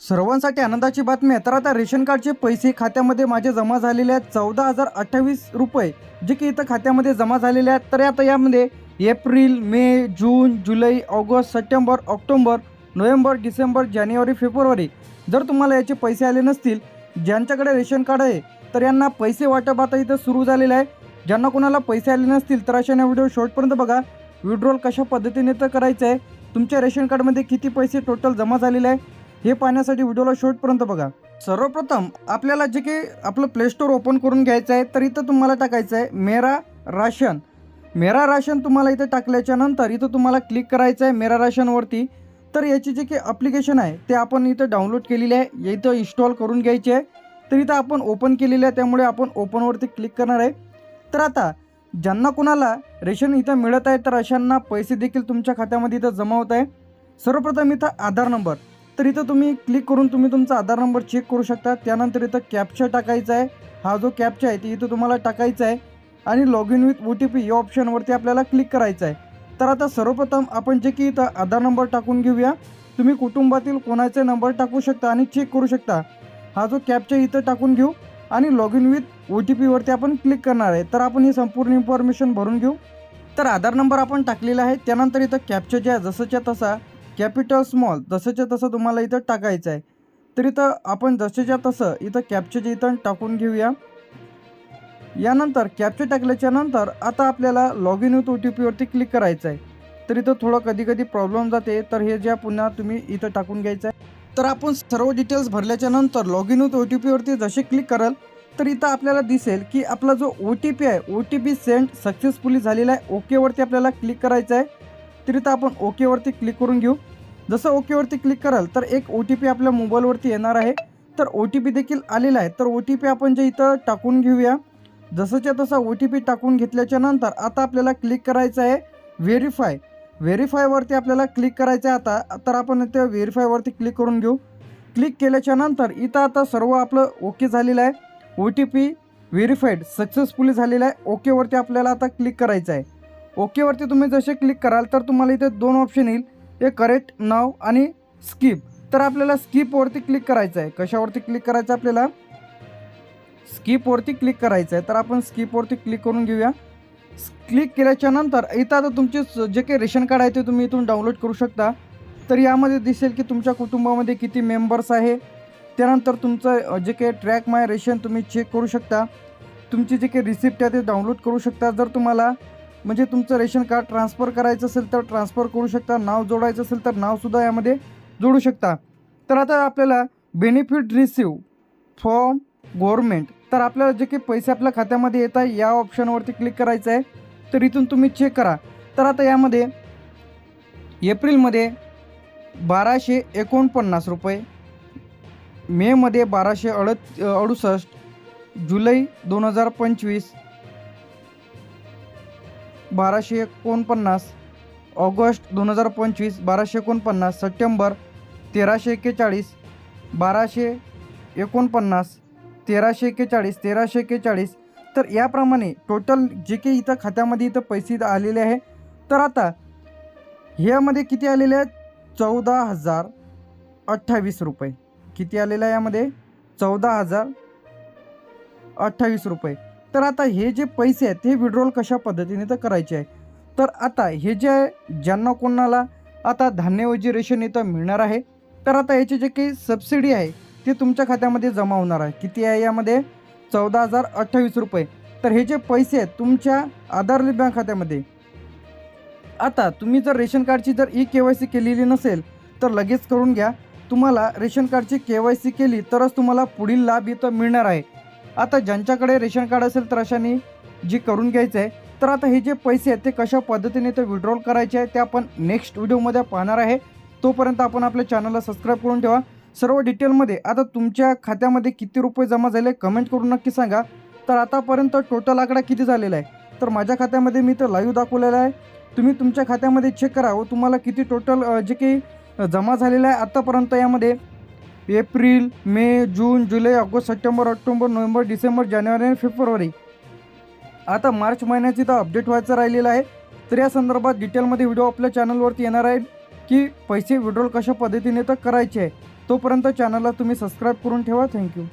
सर्वांसाठी आनंदाची बातमी आहे। तर आता रेशन कार्डचे पैसे खात्यामध्ये माझे जमा झालेले आहेत 14,028 रुपये, जे की इथं खात्यामध्ये जमा झालेले आहेत। तर आता यामध्ये एप्रिल, मे, जून, जुलै, August, September, October, November, December, जानेवारी, फेब्रुवारी जर तुम्हाला याचे पैसे आले नसतील, ज्यांच्याकडे रेशन कार्ड आहे तर यांना पैसे वाटप आता इथं सुरू झालेलं आहे। ज्यांना कोणाला पैसे आले नसतील तर अशाने व्हिडिओ शेवटपर्यंत बघा। विड्रॉल कशा पद्धतीने तर करायचं आहे, तुमच्या रेशन कार्डमध्ये किती पैसे टोटल जमा झालेले आहे हे पाहण्यासाठी व्हिडिओला शेवटपर्यंत बघा। सर्वप्रथम आपल्याला जे की आपलं प्ले स्टोअर ओपन करून घ्यायचं आहे। तर इथं तुम्हाला टाकायचं आहे मेरा राशन। मेरा राशन तुम्हाला इथं टाकल्याच्या नंतर इथं तुम्हाला क्लिक करायचं आहे मेरा राशनवरती। तर याची जे की ॲप्लिकेशन आहे ते आपण इथं डाउनलोड केलेली आहे, इथं इन्स्टॉल करून घ्यायची आहे। तर इथं आपण ओपन केलेलं आहे, त्यामुळे आपण ओपनवरती क्लिक करणार आहे। तर आता ज्यांना कोणाला रेशन इथं मिळत आहे तर अशांना पैसे देखील तुमच्या खात्यामध्ये इथं जमा होत आहे। सर्वप्रथम इथं आधार नंबर, तर इथं तुम्ही क्लिक करून तुम्ही तुमचा आधार नंबर चेक करू शकता। त्यानंतर इथं कॅप्चा टाकायचा आहे, हा जो कॅप्चा आहे ते इथं तुम्हाला टाकायचा आहे आणि लॉग इन विथ OTP या ऑप्शनवरती आपल्याला क्लिक करायचं आहे। तर आता सर्वप्रथम आपण जे की इथं आधार नंबर टाकून घेऊया। तुम्ही कुटुंबातील कोणाचे नंबर टाकू शकता आणि चेक करू शकता। हा जो कॅप्चा इथं टाकून घेऊ आणि लॉग इन विथ OTP वरती आपण क्लिक करणार आहे। तर आपण ही संपूर्ण इन्फॉर्मेशन भरून घेऊ। तर आधार नंबर आपण टाकलेला आहे, त्यानंतर इथं कॅप्चा जे आहे जसंच्या तसा कॅपिटल स्मॉल जसंच्या तसं तुम्हाला इथं टाकायचं आहे। तर इथं आपण जसंच्या तसं इथं कॅप्चाचे इथं टाकून घेऊया। यानंतर कॅप्चा टाकल्याच्या नंतर आता आपल्याला लॉग इन विथ OTP वरती क्लिक करायचं आहे। तर इथं थोडं कधी प्रॉब्लेम जाते, तर हे ज्या पुन्हा तुम्ही इथं टाकून घ्यायचं आहे। तर आपण सर्व डिटेल्स भरल्याच्या नंतर लॉग इन विथ OTP वरती जसे क्लिक कराल तर इथं आपल्याला दिसेल की आपला जो OTP आहे OTP सेंड सक्सेसफुली झालेला आहे। ओकेवरती आपल्याला क्लिक करायचं आहे। तर इथं आपण ओकेवरती क्लिक करून घेऊ। जसं ओकेवरती क्लिक कराल तर एक OTP आपल्या मोबाईलवरती येणार आहे। तर OTP देखील आलेला आहे। तर OTP आपण जे इथं टाकून घेऊया। जसंच्या तसा OTP टाकून घेतल्याच्या नंतर आता आपल्याला क्लिक करायचं आहे व्हेरीफाय। व्हेरीफायवरती आपल्याला क्लिक करायचं आहे आता। तर आपण इथे व्हेरीफायवरती क्लिक करून घेऊ। क्लिक केल्याच्या नंतर इथं आता सर्व आपलं ओके झालेलं आहे। OTP व्हेरीफाईड सक्सेसफुली झालेला आहे। ओकेवरती आपल्याला आता क्लिक करायचं आहे। ओकेवरती तुम्ही जसे क्लिक कराल तर तुम्हाला इथे दोन ऑप्शन येईल, एक करेक्ट नाव आणि स्किप। तर आपल्याला स्किपवरती क्लिक करायचं आहे। कशावरती क्लिक करायचं आपल्याला स्किपवरती क्लिक करायचं आहे। तर आपण स्किपवरती क्लिक करून घेऊया। क्लिक केल्याच्या नंतर इथं आता तुमचे जे काही रेशन कार्ड आहे ते तुम्ही इथून डाउनलोड करू शकता। तर यामध्ये दिसेल की तुमच्या कुटुंबामध्ये किती मेंबर्स आहे। त्यानंतर तुमचं जे काही ट्रॅक माय रेशन तुम्ही चेक करू शकता। तुमची जे काही रिसिप्ट आहे ते डाउनलोड करू शकता। जर तुम्हाला म्हणजे तुमचं रेशन कार्ड ट्रान्सफर करायचं असेल तर ट्रान्सफर करू शकता, नाव जोडायचं असेल तर नावसुद्धा यामध्ये जोडू शकता। तर आता आपल्याला बेनिफिट रिसीव फ्रॉम गव्हर्नमेंट, तर आपल्याला जे काही पैसे आपल्या खात्यामध्ये येत आहे या ऑप्शनवरती क्लिक करायचं आहे। तर इथून तुम्ही चेक करा। तर आता यामध्ये एप्रिलमध्ये 1249 रुपये, मेमध्ये 1268, जुलै 2025 1249, ऑगस्ट 2025 1249, सप्टेंबर 1341, 1249, 1341, 1341। तर याप्रमाणे टोटल जे काही इथं खात्यामध्ये इथं पैसे आलेले आहे। तर आता ह्यामध्ये किती आलेले आहेत 14,028 रुपये। किती आलेलं आहे यामध्ये 14,028 रुपये। तर आता हे जे पैसे आहेत ते विड्रॉल कशा पद्धतीने तर करायचे आहे। तर आता हे जे ज्यांना कोणाला आता धान्यऐवजी रेशन इथं मिळणार आहे, तर आता याचे जे काही सबसिडी आहे ते तुमच्या खात्यामध्ये जमा होणार आहे। किती आहे यामध्ये 14,028 रुपये। तर हे जे पैसे आहेत तुमच्या आधार बँक खात्यामध्ये, आता तुम्ही जर रेशन कार्डची जर KYC केलेली नसेल तर लगेच करून घ्या। तुम्हाला रेशन कार्डची KYC केली तरच तुम्हाला पुढील लाभ इथं मिळणार आहे। आता ज्यांच्याकडे रेशन कार्ड असेल तर अशाने जी करून घ्यायचं आहे। तर आता हे जे पैसे आहेत ते कशा पद्धतीने ते विड्रॉल करायचे आहे ते आपण नेक्स्ट व्हिडिओमध्ये पाहणार आहे। तोपर्यंत आपण आपल्या चॅनलला सबस्क्राईब करून ठेवा सर्व डिटेलमध्ये। आता तुमच्या खात्यामध्ये किती रुपये जमा झाले कमेंट करून नक्की सांगा। तर आतापर्यंत टोटल आकडा किती झालेला आहे, तर माझ्या खात्यामध्ये मी तर लाईव्ह दाखवलेला आहे। तुम्ही तुमच्या खात्यामध्ये चेक करा व तुम्हाला किती टोटल जे काही जमा झालेलं आहे आतापर्यंत। यामध्ये एप्रिल, मे, जून, जुलै, August, September, October, November, December, जानेवारी आणि फेब्रुवारी, आता मार्च महिन्याची तर अपडेट व्हायचं राहिलेलं आहे। तर या संदर्भात डिटेलमध्ये व्हिडिओ आपल्या चॅनलवरती येणार आहे की पैसे विड्रॉल कशा पद्धतीने तर करायचे आहे। तोपर्यंत चॅनलला तुम्ही सबस्क्राईब करून ठेवा. थँक्यू.